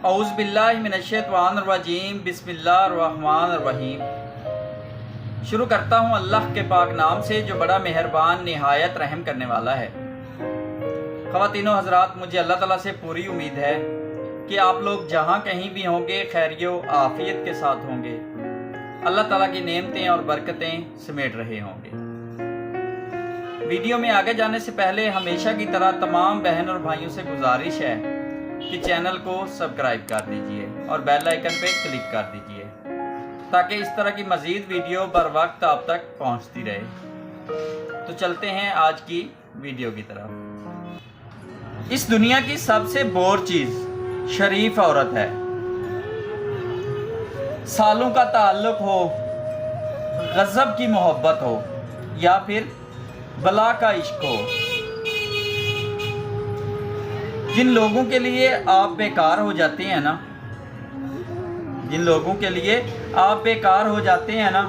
اعوذ باللہ من الشیطان الرجیم بسم اللہ الرحمن الرحیم۔ شروع کرتا ہوں اللہ کے پاک نام سے جو بڑا مہربان نہایت رحم کرنے والا ہے۔ خواتین و حضرات، مجھے اللہ تعالیٰ سے پوری امید ہے کہ آپ لوگ جہاں کہیں بھی ہوں گے خیر و عافیت کے ساتھ ہوں گے، اللہ تعالیٰ کی نعمتیں اور برکتیں سمیٹ رہے ہوں گے۔ ویڈیو میں آگے جانے سے پہلے ہمیشہ کی طرح تمام بہن اور بھائیوں سے گزارش ہے کہ چینل کو سبسکرائب کر دیجئے اور بیل آئیکن پہ کلک کر دیجئے تاکہ اس طرح کی مزید ویڈیو بر وقت آپ تک پہنچتی رہے۔ تو چلتے ہیں آج کی ویڈیو کی طرف۔ اس دنیا کی سب سے بور چیز شریف عورت ہے۔ سالوں کا تعلق ہو، غضب کی محبت ہو یا پھر بلا کا عشق ہو، جن لوگوں کے لیے آپ بیکار ہو جاتے ہیں نا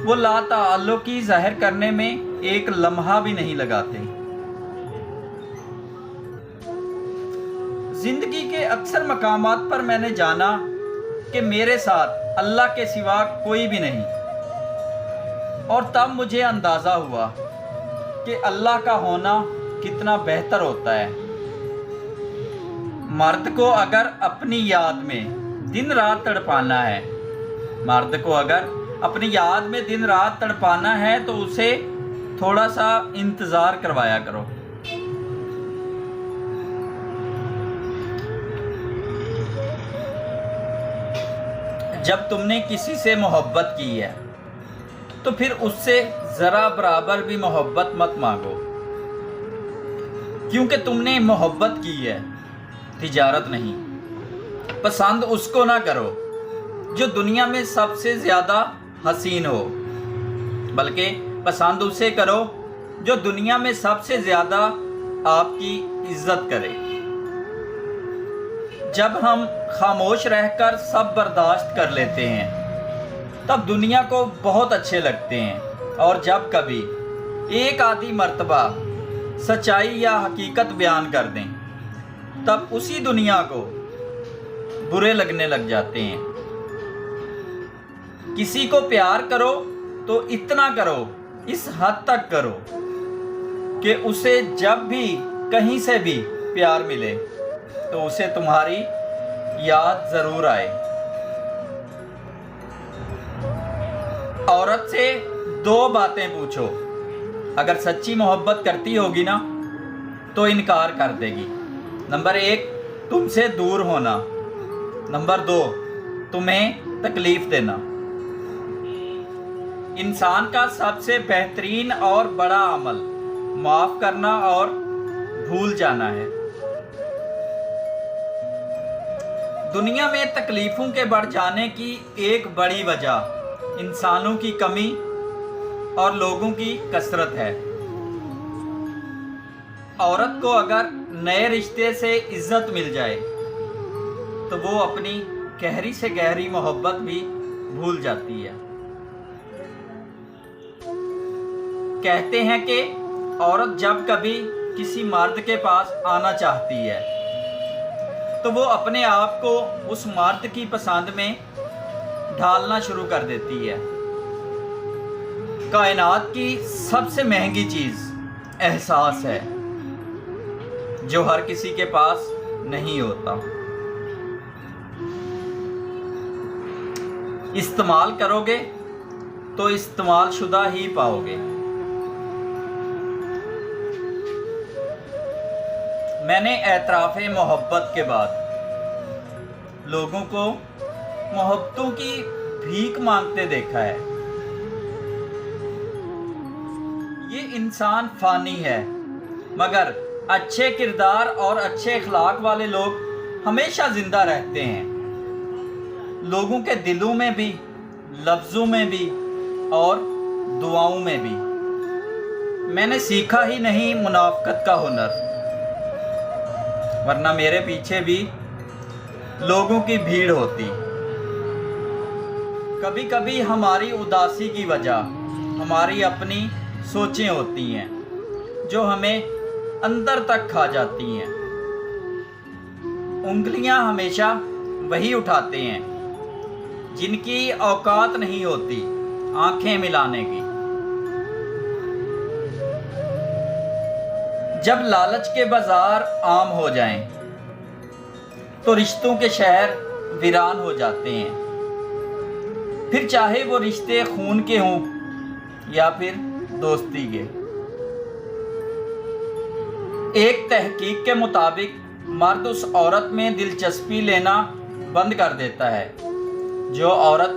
وہ لا تعلقی ظاہر کرنے میں ایک لمحہ بھی نہیں لگاتے۔ زندگی کے اکثر مقامات پر میں نے جانا کہ میرے ساتھ اللہ کے سوا کوئی بھی نہیں، اور تب مجھے اندازہ ہوا کہ اللہ کا ہونا کتنا بہتر ہوتا ہے۔ مرد کو اگر اپنی یاد میں دن رات تڑپانا ہے تو اسے تھوڑا سا انتظار کروایا کرو۔ جب تم نے کسی سے محبت کی ہے تو پھر اس سے ذرا برابر بھی محبت مت مانگو، کیونکہ تم نے محبت کی ہے، تجارت نہیں۔ پسند اس کو نہ کرو جو دنیا میں سب سے زیادہ حسین ہو، بلکہ پسند اسے کرو جو دنیا میں سب سے زیادہ آپ کی عزت کرے۔ جب ہم خاموش رہ کر سب برداشت کر لیتے ہیں تب دنیا کو بہت اچھے لگتے ہیں، اور جب کبھی ایک آدھی مرتبہ سچائی یا حقیقت بیان کر دیں تب اسی دنیا کو برے لگنے لگ جاتے ہیں۔ کسی کو پیار کرو تو اتنا کرو، اس حد تک کرو کہ اسے جب بھی کہیں سے بھی پیار ملے تو اسے تمہاری یاد ضرور آئے۔ عورت سے دو باتیں پوچھو، اگر سچی محبت کرتی ہوگی نا تو انکار کر دے گی۔ نمبر 1 تم سے دور ہونا، نمبر 2 تمہیں تکلیف دینا۔ انسان کا سب سے بہترین اور بڑا عمل معاف کرنا اور بھول جانا ہے۔ دنیا میں تکلیفوں کے بڑھ جانے کی ایک بڑی وجہ انسانوں کی کمی اور لوگوں کی کثرت ہے۔ عورت کو اگر نئے رشتے سے عزت مل جائے تو وہ اپنی گہری سے گہری محبت بھی بھول جاتی ہے۔ کہتے ہیں کہ عورت جب کبھی کسی مرد کے پاس آنا چاہتی ہے تو وہ اپنے آپ کو اس مرد کی پسند میں ڈھالنا شروع کر دیتی ہے۔ کائنات کی سب سے مہنگی چیز احساس ہے جو ہر کسی کے پاس نہیں ہوتا۔ استعمال کرو گے تو استعمال شدہ ہی پاؤ گے۔ میں نے اعتراف محبت کے بعد لوگوں کو محبتوں کی بھیک مانگتے دیکھا ہے۔ یہ انسان فانی ہے، مگر اچھے کردار اور اچھے اخلاق والے لوگ ہمیشہ زندہ رہتے ہیں، لوگوں کے دلوں میں بھی، لفظوں میں بھی اور دعاؤں میں بھی۔ میں نے سیکھا ہی نہیں منافقت کا ہنر، ورنہ میرے پیچھے بھی لوگوں کی بھیڑ ہوتی۔ کبھی کبھی ہماری اداسی کی وجہ ہماری اپنی سوچیں ہوتی ہیں جو ہمیں اندر تک کھا جاتی ہیں۔ انگلیاں ہمیشہ وہی اٹھاتے ہیں جن کی اوقات نہیں ہوتی آنکھیں ملانے کی۔ جب لالچ کے بازار عام ہو جائیں تو رشتوں کے شہر ویران ہو جاتے ہیں، پھر چاہے وہ رشتے خون کے ہوں یا پھر دوستی کے۔ ایک تحقیق کے مطابق مرد اس عورت میں دلچسپی لینا بند کر دیتا ہے جو عورت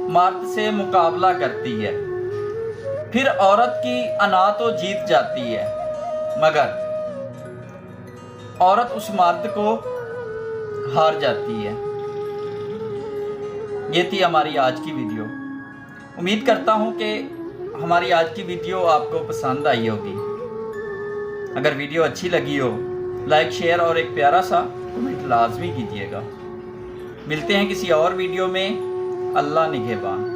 مرد سے مقابلہ کرتی ہے، پھر عورت کی انا تو جیت جاتی ہے مگر عورت اس مرد کو ہار جاتی ہے۔ یہ تھی ہماری آج کی ویڈیو۔ امید کرتا ہوں کہ ہماری آج کی ویڈیو آپ کو پسند آئی ہوگی۔ اگر ویڈیو اچھی لگی ہو لائک شیئر اور ایک پیارا سا کمنٹ لازمی کیجیے گا۔ ملتے ہیں کسی اور ویڈیو میں۔ اللہ نگہبان۔